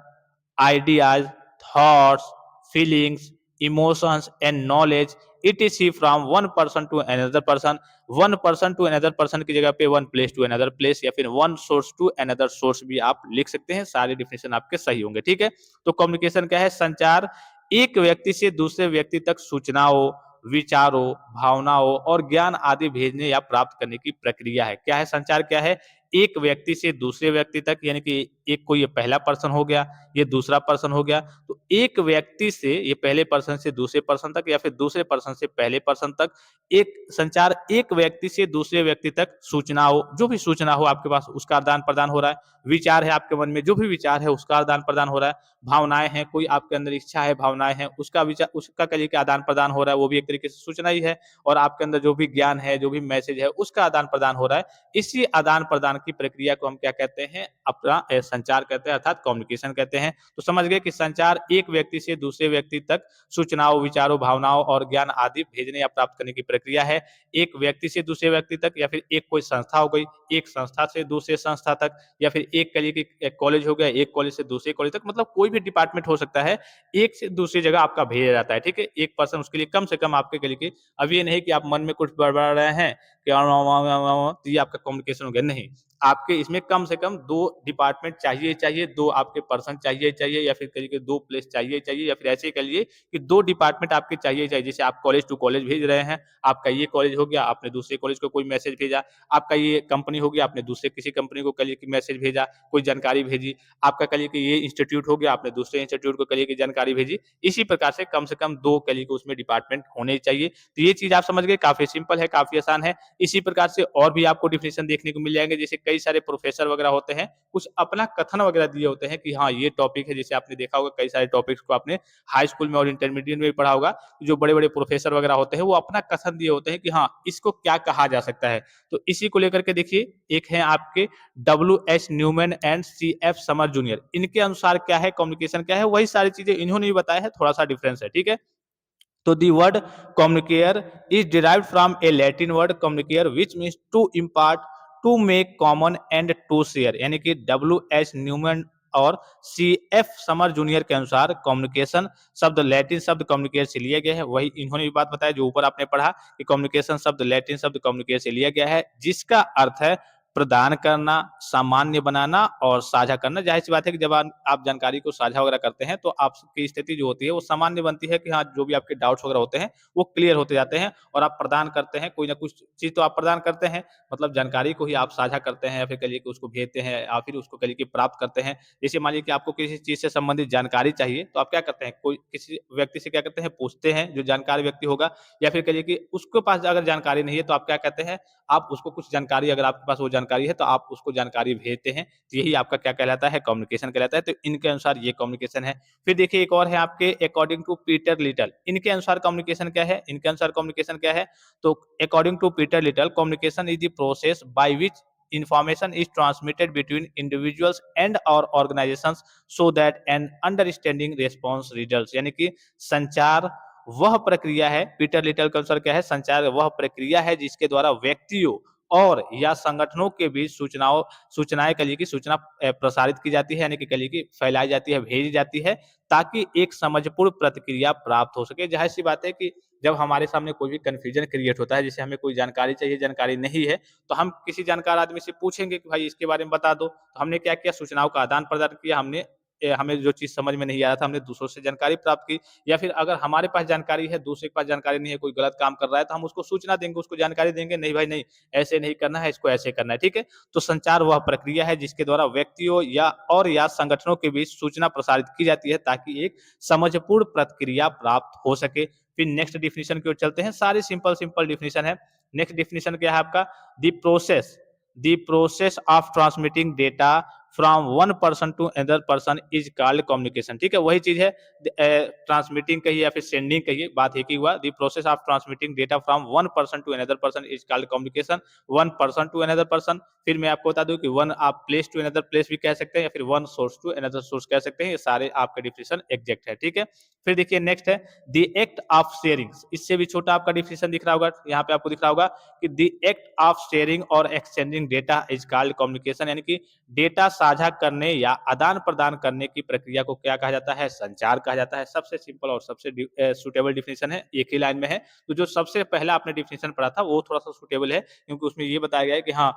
ideas, thoughts, feelings, emotions, and knowledge etc from one person to another person। one person to another person की जगह पे one place to another place या फिर one source to another source भी आप लिख सकते हैं। सारे डिफिनेशन आपके सही होंगे। ठीक है। तो कम्युनिकेशन क्या है, संचार एक व्यक्ति से दूसरे व्यक्ति तक सूचनाओं, विचारों, भावनाओं और ज्ञान आदि भेजने या प्राप्त करने की प्रक्रिया है। क्या है संचार, क्या है, एक व्यक्ति से दूसरे व्यक्ति तक, यानी कि एक कोई ये पहला पर्सन हो गया, ये दूसरा पर्सन हो गया, तो एक व्यक्ति से ये पहले पर्सन से दूसरे पर्सन तक या फिर दूसरे पर्सन से पहले पर्सन तक एक संचार एक व्यक्ति से दूसरे व्यक्ति तक सूचनाओं, जो भी सूचना हो आपके पास उसका आदान प्रदान हो रहा है, विचार है आपके मन में जो भी विचार है उसका आदान प्रदान हो रहा है, भावनाएं हैं, कोई आपके अंदर इच्छा है, भावनाएं हैं, उसका विचार, उसका कलिए के आदान प्रदान हो रहा है, वो भी एक तरीके से सूचना ही है। और आपके अंदर जो भी ज्ञान है, जो भी मैसेज है, उसका आदान प्रदान हो रहा है। इसी आदान प्रदान की प्रक्रिया को हम क्या कहते हैं, अपना संचार कहते हैं, अर्थात कम्युनिकेशन कहते हैं। तो समझ गए कि संचार एक व्यक्ति से दूसरे व्यक्ति तक सूचनाओं, विचारों, भावनाओं और ज्ञान आदि भेजने या प्राप्त करने की प्रक्रिया है। एक व्यक्ति से दूसरे व्यक्ति तक या फिर एक कोई संस्था हो गई, एक संस्था से दूसरे संस्था तक, या फिर एक कलिए की एक कॉलेज हो गया, एक कॉलेज से दूसरे कॉलेज तक, मतलब कोई भी डिपार्टमेंट हो सकता है, एक से दूसरी जगह आपका भेजा जाता है। ठीक है। एक पर्सन उसके लिए कम से कम आपके कलिए की, अब ये नहीं कि आप मन में कुछ बड़बड़ा रहे हैं कि तो ये आपका कम्युनिकेशन हो गया, नहीं। आपके इसमें कम से कम 2 डिपार्टमेंट चाहिए चाहिए, 2 आपके पर्सन चाहिए चाहिए, या फिर कहिए कि 2 प्लेस चाहिए चाहिए, या फिर ऐसे ही कहिए कि 2 डिपार्टमेंट आपके चाहिए चाहिए। जैसे आप कॉलेज टू कॉलेज भेज रहे हैं, आपका ये कॉलेज हो गया, आपने दूसरे कॉलेज को कोई मैसेज भेजा, आपका ये कंपनी हो गया, आपने दूसरे किसी कंपनी को कहिए कि मैसेज भेजा, कोई जानकारी भेजी, आपका कहिए कि ये इंस्टीट्यूट हो गया, आपने दूसरे इंस्टीट्यूट को कहिए कि जानकारी भेजी। इसी प्रकार से कम 2 कहिए कि उसमें डिपार्टमेंट होने चाहिए। तो ये चीज़ आप समझ गए, काफ़ी सिंपल है, काफ़ी आसान है। इसी प्रकार से और भी आपको डिफिनेशन देखने को मिल जाएँगे, जैसे कई सारे प्रोफेसर वगैरह होते हैं, कुछ अपना कथन वगैरह दिए होते हैं कि हाँ, ये टॉपिक है, जैसे आपने देखा होगा कई सारे टॉपिक्स को आपने हाई स्कूल में और इंटरमीडिएट में भी पढ़ा होगा, जो बड़े-बड़े प्रोफेसर वगैरह होते हैं, वो अपना कथन दिए होते हैं कि हाँ, इसको क्या कहा जा सकता है। तो इसी को लेकर के देखिए, एक है आपके W H. Newman and C F. Summer junior, इनके अनुसार क्या है, कम्युनिकेशन क्या है, वही सारी चीज़ें इन्होंने भी बताया है, थोड़ा-सा डिफरेंस है, ठीक है? तो the word communicare is derived from a Latin word communicare which means to impart, to make common and to share। यानी कि W.H. न्यूमैन और C.F. समर जूनियर के अनुसार कम्युनिकेशन शब्द लैटिन शब्द कम्युनिकेट से लिया गया है। वही इन्होंने भी बात बताया जो ऊपर आपने पढ़ा कि कम्युनिकेशन शब्द लैटिन शब्द कम्युनिकेट से लिया गया है, जिसका अर्थ है प्रदान करना, सामान्य बनाना और साझा करना। जाहिर-सी बात है कि जब आप जानकारी को साझा वगैरह करते हैं, तो आपकी स्थिति जो होती है, वो सामान्य बनती है कि हाँ, जो भी आपके डाउट्स वगैरह होते हैं, वो क्लियर होते जाते हैं और आप प्रदान करते हैं, कोई ना कुछ चीज़ तो आप प्रदान करते हैं, मतलब जानकारी को ही आप साझा करते हैं या फिर कहिए कि उसको भेजते हैं या फिर उसको कहिए कि प्राप्त करते हैं। जैसे मान लीजिए कि आपको किसी चीज़ से संबंधित जानकारी चाहिए, तो आप क्या करते हैं, कोई किसी व्यक्ति से क्या करते हैं, पूछते हैं, जो जानकार व्यक्ति होगा, या फिर कहिए कि उसके पास अगर जानकारी नहीं है, तो आप क्या कहते हैं, आप उसको कुछ जानकारी, अगर आपके पास वो जानकारी है, तो आप उसको जानकारी भेजते हैं। तो यही आपका क्या कहलाता है, कम्युनिकेशन कहलाता है। तो इनके अनुसार ये कम्युनिकेशन है। फिर देखिए एक और है आपके अकॉर्डिंग टू पीटर लिटल, इनके अनुसार कम्युनिकेशन क्या है, इनके अनुसार कम्युनिकेशन क्या है, तो according to Peter Little communication is the process by which information is transmitted between individuals and or organizations so that an understanding response results। यानी कि संचार वह प्रक्रिया है, पीटर लिटल का अनुसार क्या है, संचार वह प्रक्रिया है जिसके द्वारा व्यक्तियों और या संगठनों के बीच सूचनाएं कलिए की सूचना प्रसारित की जाती है, यानी कि कलिए की फैलाई जाती है, भेजी जाती है, ताकि एक समझपूर्ण प्रतिक्रिया प्राप्त हो सके। जाहिर सी बात है कि जब हमारे सामने कोई भी कंफ्यूजन क्रिएट होता है, जैसे हमें कोई जानकारी चाहिए, जानकारी नहीं है, तो हम किसी जानकार आदमी से पूछेंगे कि भाई इसके बारे में बता दो। तो हमने क्या किया, सूचनाओं का आदान प्रदान किया, हमने हमें जो चीज़ समझ में नहीं आ रहा था, हमने दूसरों से जानकारी प्राप्त की, या फिर अगर हमारे पास जानकारी है, दूसरे के पास जानकारी नहीं है, कोई गलत काम कर रहा है, तो हम उसको सूचना देंगे, उसको जानकारी देंगे, नहीं भाई नहीं, ऐसे नहीं करना है, इसको ऐसे करना है, ठीक है? तो संचार वह प्रक्रिया है जिसके द्वारा व्यक्तियों या संगठनों के बीच सूचना प्रसारित की जाती है ताकि एक समझपूर्ण प्रतिक्रिया प्राप्त हो सके। फिर नेक्स्ट डेफिनिशन की ओर चलते हैं, सारे सिंपल सिंपल डेफिनिशन है। नेक्स्ट डेफिनिशन क्या है आपका? The process of transmitting data from one person to another person is called communication. ठीक है, वही चीज है, ट्रांसमिटिंग कहिए या फिर सेंडिंग कहिए, बात एक ही हुआ। The process of transmitting data from one person to another person is called communication. One person to another person, फिर मैं आपको बता दूं कि वन आप प्लेस टू अनदर प्लेस भी कह सकते हैं, या फिर one source to another source कह सकते हैं। ये सारे आपका डिफिनेशन एग्जैक्ट है, ठीक है। फिर देखिए नेक्स्ट है द एक्ट ऑफ शेयरिंग। इससे भी छोटा आपका डिफिनेशन दिख रहा होगा, यहाँ पे आपको दिख रहा होगा कि द एक्ट ऑफ शेयरिंग और exchanging data is called communication, यानी कि डेटा साझा करने या आदान प्रदान करने की प्रक्रिया को क्या कहा जाता है? संचार कहा जाता है। सबसे सिंपल और सबसे सुटेबल डिफिनेशन है, एक ही लाइन में है। तो जो सबसे पहला आपने डिफिनेशन पढ़ा था वो थोड़ा सा सुटेबल है, क्योंकि उसमें ये बताया गया है कि हाँ,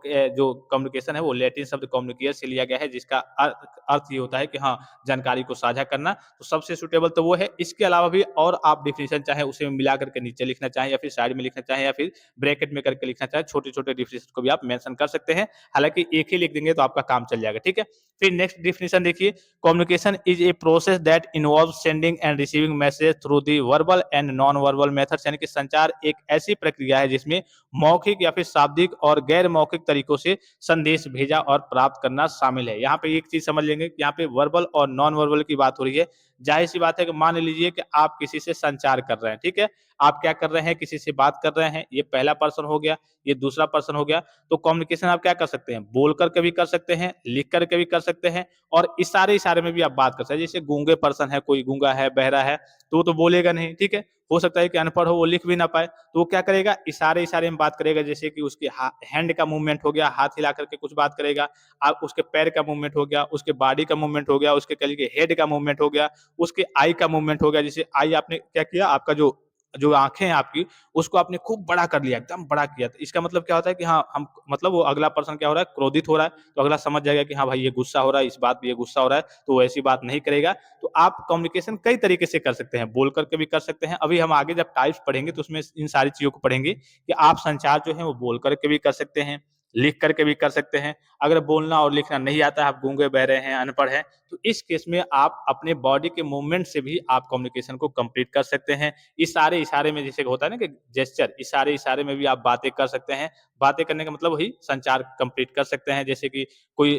जो कम्युनिकेशन है वो लैटिन शब्द कम्युनिकेयर से लिया गया है, जिसका अर्थ ये होता है कि हाँ, जानकारी को साझा करना। तो सबसे सुटेबल तो वो है। इसके अलावा भी और आप डिफिनेशन चाहे उसे मिला करके नीचे लिखना चाहें, या फिर साइड में लिखना चाहें, या फिर ब्रैकेट में करके लिखना चाहें, छोटे छोटे डिफिनेशन को भी आप मेंशन कर सकते हैं। हालांकि एक ही लिख देंगे तो आपका काम चल जाएगा, ठीक है। फिर नेक्स्ट डिफिनेशन देखिए, communication is a process that involve sending end receiving message through the verbal and non verbal methods, यानी कि संचार एक ऐसी प्रक्रिया है जिसमें मौखिक या फिर शाब्दिक और गैर मौखिक तरीकों से संदेश भेजा और प्राप्त करना शामिल है। यहाँ पे एक चीज समझ लेंगे कि यहाँ पे वर्बल और नॉन वर्बल की बात हो रही है। जाहिर सी बात है कि मान लीजिए कि आप किसी से संचार कर रहे हैं, ठीक है, आप क्या कर रहे हैं, किसी से बात कर रहे हैं, ये पहला पर्सन हो गया, ये दूसरा पर्सन हो गया। तो कम्युनिकेशन आप क्या कर सकते हैं? बोल करके भी कर सकते हैं, लिख करके भी कर सकते हैं, और इशारे इशारे में भी आप बात कर सकते हैं। जैसे गूंगे पर्सन है, कोई गूंगा है, बहरा है, तो वो तो बोलेगा नहीं, ठीक है। हो सकता है कि अनपढ़ हो, वो लिख भी ना पाए, तो वो क्या करेगा? इशारे इशारे में बात करेगा। जैसे कि उसके हैंड का मूवमेंट हो गया, हाथ हिला करके कुछ बात करेगा, आप उसके पैर का मूवमेंट हो गया, उसके बॉडी का मूवमेंट हो गया, उसके कल के हेड का मूवमेंट हो गया, उसके आई का मूवमेंट हो गया। जैसे आई आपने क्या किया, आपका जो जो आंखें हैं आपकी, उसको आपने खूब बड़ा कर लिया, एकदम बड़ा किया। तो इसका मतलब क्या होता है कि हाँ, हम मतलब वो अगला पर्सन क्या हो रहा है? क्रोधित हो रहा है, तो अगला समझ जाएगा कि हाँ भाई, ये गुस्सा हो रहा है, इस बात पे ये गुस्सा हो रहा है, तो वो ऐसी बात नहीं करेगा। तो आप कम्युनिकेशन कई तरीके से कर सकते हैं, बोल करके भी कर सकते हैं। अभी हम आगे जब टाइप्स पढ़ेंगे तो उसमें इन सारी चीजों को पढ़ेंगे कि आप संचार जो है वो बोल करके भी कर सकते हैं, लिख करके भी कर सकते हैं। अगर बोलना और लिखना नहीं आता है, आप गूंगे बहरे हैं, अनपढ़ हैं, तो इस केस में आप अपने बॉडी के मूवमेंट से भी आप कम्युनिकेशन को कंप्लीट कर सकते हैं। इशारे इशारे में जैसे होता है ना कि जेस्चर, इशारे इशारे में भी आप बातें कर सकते हैं। बातें करने का मतलब वही संचार कंप्लीट कर सकते हैं। जैसे कि कोई,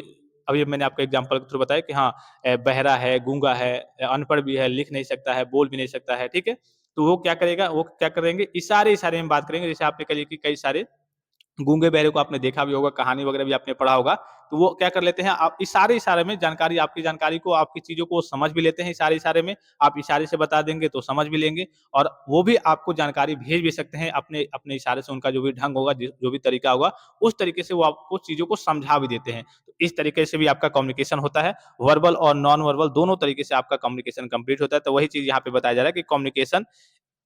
अभी मैंने आपको एग्जांपल के थ्रू बताया कि हाँ, बहरा है, गूंगा है, अनपढ़ भी है, लिख नहीं सकता है, बोल भी नहीं सकता है, ठीक है। तो वो क्या करेगा, वो क्या करेंगे, इशारे इशारे में बात करेंगे। जैसे आपने कही कि कई सारे गूंगे बहरे को आपने देखा भी होगा, कहानी वगैरह भी आपने पढ़ा होगा। तो वो क्या कर लेते हैं, आप इशारे-इशारे में जानकारी, आपकी जानकारी को, आपकी चीज़ों को समझ भी लेते हैं इशारे-इशारे में। आप इशारे से बता देंगे तो समझ भी लेंगे, और वो भी आपको जानकारी भेज भी सकते हैं अपने अपने इशारे से। उनका जो भी ढंग होगा, जो भी तरीका होगा, उस तरीके से वो आपको चीज़ों को समझा भी देते हैं। तो इस तरीके से भी आपका कम्युनिकेशन होता है। वर्बल और नॉन वर्बल दोनों तरीके से आपका कम्युनिकेशन कंप्लीट होता है। तो वही चीज़ यहाँ पे बताया जा रहा है कि communication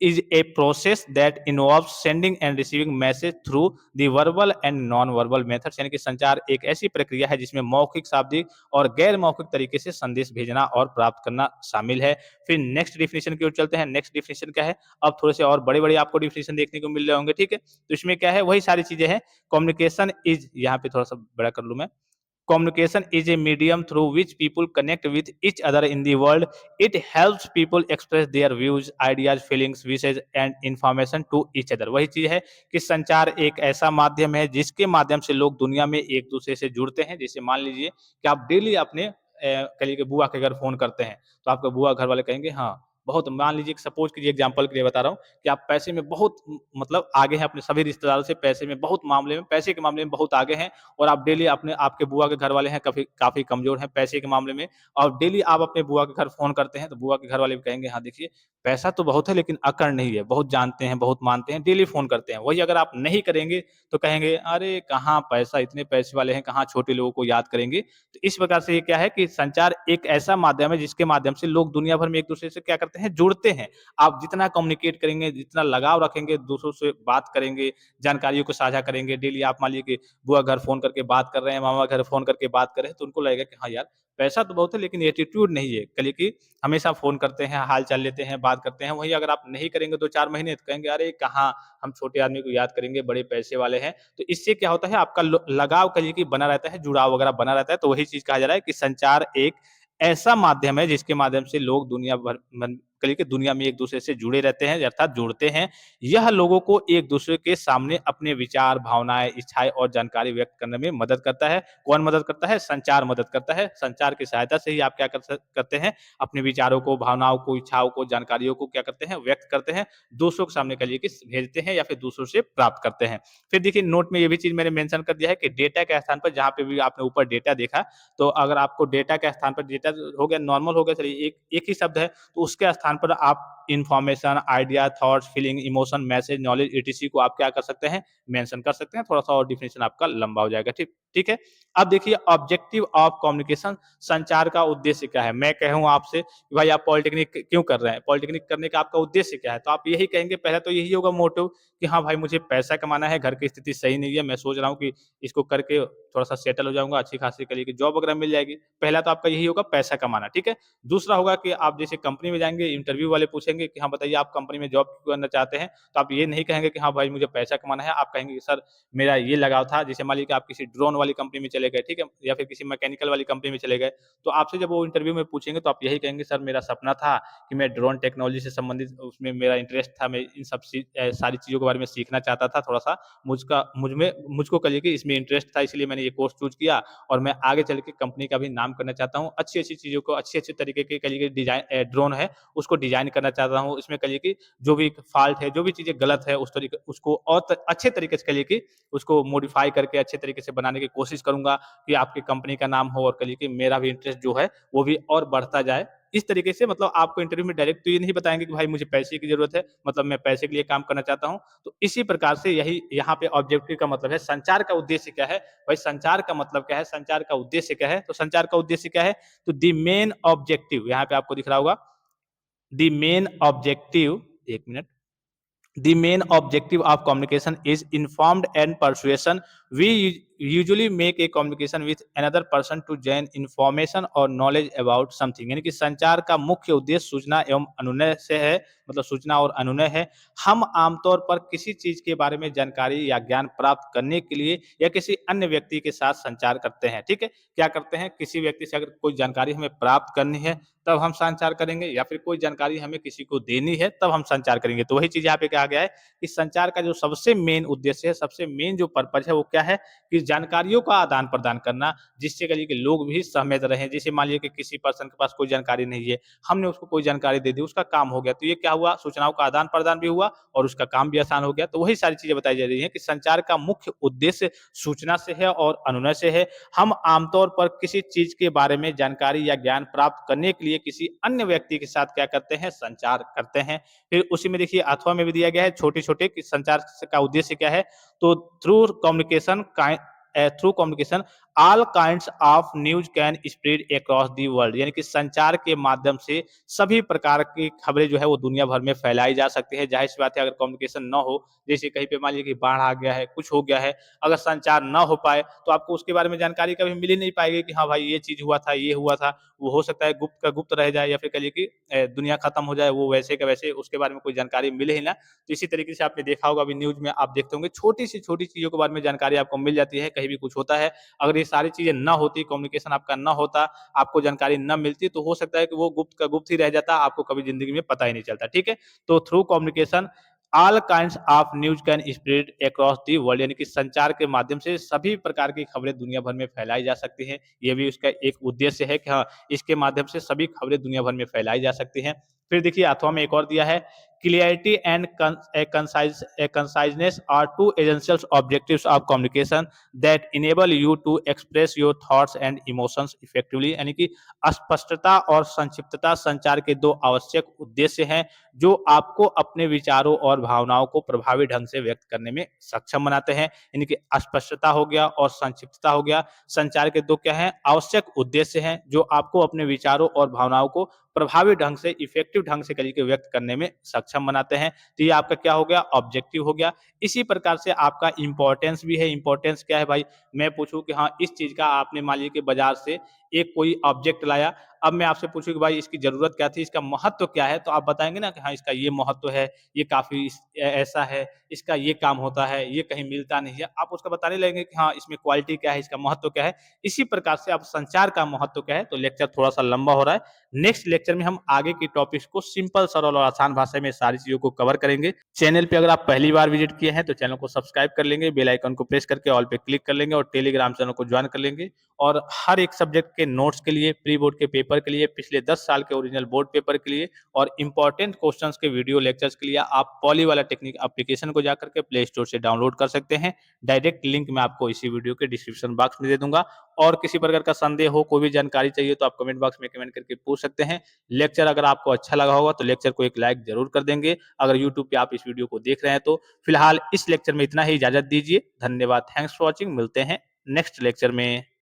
is a process that involves sending and receiving message through the verbal and non-verbal methods, यानी कि संचार एक ऐसी प्रक्रिया है जिसमें मौखिक, शाब्दिक और गैर मौखिक तरीके से संदेश भेजना और प्राप्त करना शामिल है। फिर नेक्स्ट डिफिनेशन की ओर चलते हैं। नेक्स्ट डिफिनेशन क्या है? अब थोड़े से और बड़े-बड़े आपको डिफिनेशन देखने को मिल रहे होंगे, ठीक है? तो इसमें क्या है, वही सारी चीजें हैं। कम्युनिकेशन इज, यहाँ पे थोड़ा सा बड़ा कर लूं मैं, communication is a medium through which people connect with each other in the world. It helps people express their views, ideas, feelings, wishes and information to each other. वही चीज है कि संचार एक ऐसा माध्यम है जिसके माध्यम से लोग दुनिया में एक दूसरे से जुड़ते हैं। जैसे मान लीजिए कि आप डेली अपने कहिए कि बुआ के घर फोन करते हैं, तो आपके बुआ घर वाले कहेंगे हाँ, बहुत, मान लीजिए सपोज कीजिए, एग्जांपल के लिए बता रहा हूँ कि आप पैसे में बहुत मतलब आगे हैं, अपने सभी रिश्तेदारों से पैसे में बहुत मामले में, पैसे के मामले में बहुत आगे हैं, और आप डेली अपने, आपके बुआ के घर वाले हैं काफ़ी काफ़ी कमज़ोर हैं पैसे के मामले में, और डेली आप अपने बुआ के घर फ़ोन करते हैं, तो बुआ के घर वाले भी कहेंगे, "हाँ, देखिए, पैसा तो बहुत है लेकिन अकड़ नहीं है, बहुत जानते हैं, बहुत मानते हैं, डेली फ़ोन करते हैं।" वही अगर आप नहीं करेंगे, तो कहेंगे, "अरे! कहाँ पैसा, इतने पैसे वाले हैं, कहाँ छोटे लोगों को याद करेंगे।" तो इस प्रकार से ये क्या है कि संचार एक ऐसा माध्यम है, जिसके माध्यम से लोग दुनिया भर में एक-दूसरे से क्या करते हैं, जुड़ते हैं। आप जितना कम्युनिकेट करेंगे, जितना लगाव रखेंगे, दूसरों से बात करेंगे, जानकारियों को साझा करेंगे, डेली आप मान लीजिए कि बुआ घर फ़ोन करके बात कर रहे हैं, मामा घर फ़ोन करके बात कर रहे हैं, तो उनको लगेगा कि हाँ यार, पैसा तो बहुत है लेकिन एटीट्यूड नहीं है। कहिए कि हमेशा फ़ोन करते हैं, हाल चाल लेते हैं, बात करते हैं। वहीं अगर आप नहीं करेंगे 2-4 महीने तो कहेंगे अरे कहाँ हम छोटे आदमी को याद करेंगे, बड़े पैसे वाले हैं। तो इससे क्या होता है आपका लगाव कहिए कि बना रहता है, जुड़ाव वगैरह बना रहता है। तो वही चीज़ कहा जा रहा है कि संचार एक ऐसा माध्यम है जिसके माध्यम से लोग दुनिया भर मन कहिए कि दुनिया में एक-दूसरे से जुड़े रहते हैं अर्थात जुड़ते हैं। यह लोगों को एक-दूसरे के सामने अपने विचार, भावनाएँ, इच्छाएँ और जानकारी व्यक्त करने में मदद करता है। कौन मदद करता है? संचार मदद करता है। संचार की सहायता से ही आप क्या करते हैं, अपने विचारों को, भावनाओं को, इच्छाओं को, जानकारियों को क्या करते हैं, व्यक्त करते हैं। दूसरों के सामने कहिए कि भेजते हैं या फिर दूसरों से प्राप्त करते हैं। फिर देखिए नोट में ये भी चीज़ मैंने मेंशन कर दिया है कि डेटा के स्थान पर जहाँ पे भी आपने ऊपर डेटा देखा, तो अगर आपको डेटा के स्थान पर डेटा हो गया, नॉर्मल हो गया, चलिए एक ही शब्द है, तो उसके स्थान पर आप information, idea, thoughts, feeling, emotion, message, knowledge etc को आप क्या कर सकते हैं, मेंशन कर सकते हैं। थोड़ा-सा और डेफिनिशन आपका लंबा हो जाएगा, ठीक ठीक है? अब देखिए ऑब्जेक्टिव ऑफ कम्युनिकेशन, संचार का उद्देश्य क्या है? मैं कहूँ आपसे कि भाई आप पॉलिटेक्निक क्यों कर रहे हैं? पॉलिटेक्निक करने का आपका उद्देश्य क्या है? तो आप यही कहेंगे, पहले तो यही होगा मोटिव कि हाँ भाई मुझे पैसा कमाना है, घर की स्थिति सही नहीं है, मैं सोच रहा हूँ कि इसको करके थोड़ा-सा सेटल हो जाऊँगा, अच्छी खासी करिए कि जॉब वगैरह मिल जाएगी। पहला तो आपका यही होगा पैसा कमाना, ठीक है? दूसरा होगा कि आप जैसे कंपनी में जाएँगे, इंटरव्यू वाले पूछेंगे कि हाँ बताइए आप कंपनी में जॉब क्यों करना चाहते हैं? तो आप ये नहीं कहेंगे कि हाँ भाई मुझे पैसा कमाना है, आप कहेंगे कि सर मेरा ये लगाव था। जैसे मान लीजिए कि आप किसी ड्रोन वाली कंपनी में चले गए, ठीक है? या फिर किसी मैकेनिकल वाली कंपनी में चले गए, तो आपसे जब वो इंटरव्यू में पूछेंगे तो आप यही कहेंगे सर मेरा सपना था कि मैं ड्रोन टेक्नोलॉजी से संबंधित उसमें मेरा इंटरेस्ट था, मैं इन सब सारी चीज़ों के बारे में सीखना चाहता था थोड़ा-सा, मुझको कहिए कि इसमें इंटरेस्ट था इसलिए मैंने ये कोर्स चूज़ किया और मैं आगे चल के कंपनी का भी नाम करना चाहता हूँ। अच्छी-अच्छी चीज़ों को अच्छे-अच्छे तरीके के कहिए कि ड्रोन है उसको डिज़ाइन करना चाहता हूँ। इसमें कहिए कि जो भी फ़ॉल्ट है, जो भी चीज़ें गलत है उस तरीके उसको और अच्छे तरीके से कहिए कि उसको मॉडिफ़ाई करके अच्छे तरीके से बनाने की कोशिश करूँगा कि आपकी कंपनी का नाम हो और कहिए कि मेरा भी इंटरेस्ट जो है वो भी और बढ़ता जाए। इस तरीके से मतलब आपको इंटरव्यू में डायरेक्ट तो ये नहीं बताएँगे कि भाई मुझे पैसे की ज़रूरत है, मतलब मैं पैसे के लिए काम करना चाहता हूँ। तो इसी प्रकार से यही यहाँ पे ऑब्जेक्टिव का मतलब है। संचार का उद्देश्य क्या है? भाई संचार का मतलब क्या है? संचार का उद्देश्य क्या है? तो संचार का उद्देश्य क्या है? तो द मेन ऑब्जेक्टिव यहाँ पे आपको दिख रहा होगा, the main objective 1 minute. The main objective of communication is informed and persuasion. We usually make a communication with another person to gain information or knowledge about something. यानी कि संचार का मुख्य उद्देश्य सूचना एवं अनुनय से है, मतलब सूचना और अनुनय है। हम आमतौर पर किसी चीज के बारे में जानकारी या ज्ञान प्राप्त करने के लिए या किसी अन्य व्यक्ति के साथ संचार करते हैं, ठीक है? क्या करते हैं? किसी व्यक्ति से अगर कोई जानकारी हमें प्राप्त करनी है तब हम संचार करेंगे, या फिर कोई जानकारी हमें किसी को देनी है तब हम संचार करेंगे। तो वही चीज़ यहाँ पे कहा गया है कि संचार का जो सबसे मेन उद्देश्य है, सबसे मेन जो पर्पज़ है वो क्या है कि जानकारियों का आदान-प्रदान करना, जिससे कहिए कि लोग भी सहमत रहें। जैसे मान लीजिए कि किसी पर्सन के पास कोई जानकारी नहीं है, हमने उसको कोई जानकारी दे दी, उसका काम हो गया। तो ये क्या हुआ? सूचनाओं का आदान-प्रदान भी हुआ और उसका काम भी आसान हो गया। तो वही सारी चीज़ें बताई जा रही हैं कि संचार का मुख्य उद्देश्य सूचना से है और अनुनय से है। हम आमतौर पर किसी चीज़ के बारे में जानकारी या ज्ञान प्राप्त करने के लिए किसी अन्य व्यक्ति के साथ क्या करते हैं? संचार करते हैं। फिर उसी में देखिए अथवा में भी दिया गया है छोटे-छोटे कि संचार का उद्देश्य क्या है? तो through communication all kinds of news can spread across the world. यानी कि संचार के माध्यम से सभी प्रकार की खबरें जो है वो दुनिया भर में फैलाई जा सकती है। ज़ाहिर-सी बात है अगर कम्युनिकेशन ना हो, जैसे कहीं पे मान लीजिए कि बाढ़ आ गया है, कुछ हो गया है, अगर संचार ना हो पाए तो आपको उसके बारे में जानकारी कभी मिल ही नहीं पाएगी कि हाँ भाई ये चीज़ हुआ था, ये हुआ था। वो हो सकता है गुप्त का गुप्त रह जाए या फिर कहिए कि दुनिया खत्म हो जाए, वो वैसे का वैसे उसके बारे में कोई जानकारी मिले ही ना। तो इसी तरीके से आपने देखा होगा अभी न्यूज़ में आप देखते होंगे छोटी से छोटी चीज़ों के बारे में जानकारी आपको मिल जाती है, कहीं भी कुछ होता है। अगर ये सारी चीज़ें ना होती, कम्युनिकेशन आपका ना होता, आपको जानकारी ना मिलती, तो हो सकता है कि वो गुप्त का गुप्त ही रह जाता, आपको कभी ज़िंदगी में पता ही नहीं चलता, ठीक है? तो through communication all kinds of news can spread across the world. यानी कि संचार के माध्यम से सभी प्रकार की खबरें दुनिया भर में फैलाई जा सकती हैं। ये भी उसका एक उद्देश्य है कि हाँ, इसके माध्यम से सभी खबरें दुनिया भर में फैलाई जा सकती हैं। फिर देखिए अथवा में एक और दिया है, clarity and conciseness are two essential objectives of communication that enable you to express your thoughts and emotions effectively। यानी कि स्पष्टता और संक्षिप्तता संचार के दो आवश्यक उद्देश्य हैं जो आपको अपने विचारों और भावनाओं को प्रभावी ढंग से व्यक्त करने में सक्षम बनाते हैं। यानी कि स्पष्टता हो गया और संक्षिप्तता हो गया, संचार के दो क्या हैं? आवश्यक उद्देश्य हैं जो आपको अपने विचारों और भावनाओं को प्रभावी ढंग से, इफेक्टिव ढंग से करिए व्यक्त करने में सक्षम बनाते हैं। तो ये आपका क्या हो गया? ऑब्जेक्टिव हो गया। इसी प्रकार से आपका इम्पोर्टेंस भी है। इम्पोर्टेंस क्या है भाई? मैं पूछूं कि हाँ इस चीज का आपने मान लीजिए कि बाजार से एक कोई ऑब्जेक्ट लाया, अब मैं आपसे पूछूँ कि भाई इसकी ज़रूरत क्या थी, इसका महत्व क्या है? तो आप बताएँगे ना कि हाँ, इसका ये महत्व है, ये काफ़ी ऐसा है, इसका ये काम होता है, ये कहीं मिलता नहीं है। आप उसका बताने लगेंगे कि हाँ, इसमें क्वालिटी क्या है, इसका महत्व क्या है। इसी प्रकार से आप संचार का महत्व क्या है, तो लेक्चर थोड़ा-सा लंबा हो रहा है। नेक्स्ट लेक्चर में हम आगे की टॉपिक्स को सिंपल, सरल और आसान भाषा में सारी चीज़ों को कवर करेंगे। चैनल पे अगर आप पहली बार विज़िट किए हैं, तो चैनल को सब्सक्राइब कर लेंगे, बेल आइकन को प्रेस करके ऑल पे क्लिक कर लेंगे और टेलीग्राम चैनल को जॉइन कर लेंगे। और हर एक सब्जेक्ट के नोट्स के लिए, प्री बोर्ड के पेपर के लिए, पिछले 10 साल के ओरिजिनल बोर्ड पेपर के लिए और इम्पोर्टेंट क्वेश्चंस के वीडियो लेक्चर्स के लिए आप पॉली वाला टेक्निक एप्लीकेशन को जाकर के प्ले स्टोर से डाउनलोड कर सकते हैं। डायरेक्ट लिंक मैं आपको इसी वीडियो के डिस्क्रिप्शन बॉक्स में दे दूंगा। और किसी प्रकार का संदेह हो, कोई भी जानकारी चाहिए तो आप कमेंट बॉक्स में कमेंट करके पूछ सकते हैं। लेक्चर अगर आपको अच्छा लगा होगा तो लेक्चर को एक लाइक जरूर कर देंगे। अगर यूट्यूब पे आप इस वीडियो को देख रहे हैं तो फिलहाल इस लेक्चर में इतना ही, इजाजत दीजिए। धन्यवाद, थैंक्स फॉर वॉचिंग। मिलते हैं नेक्स्ट लेक्चर में।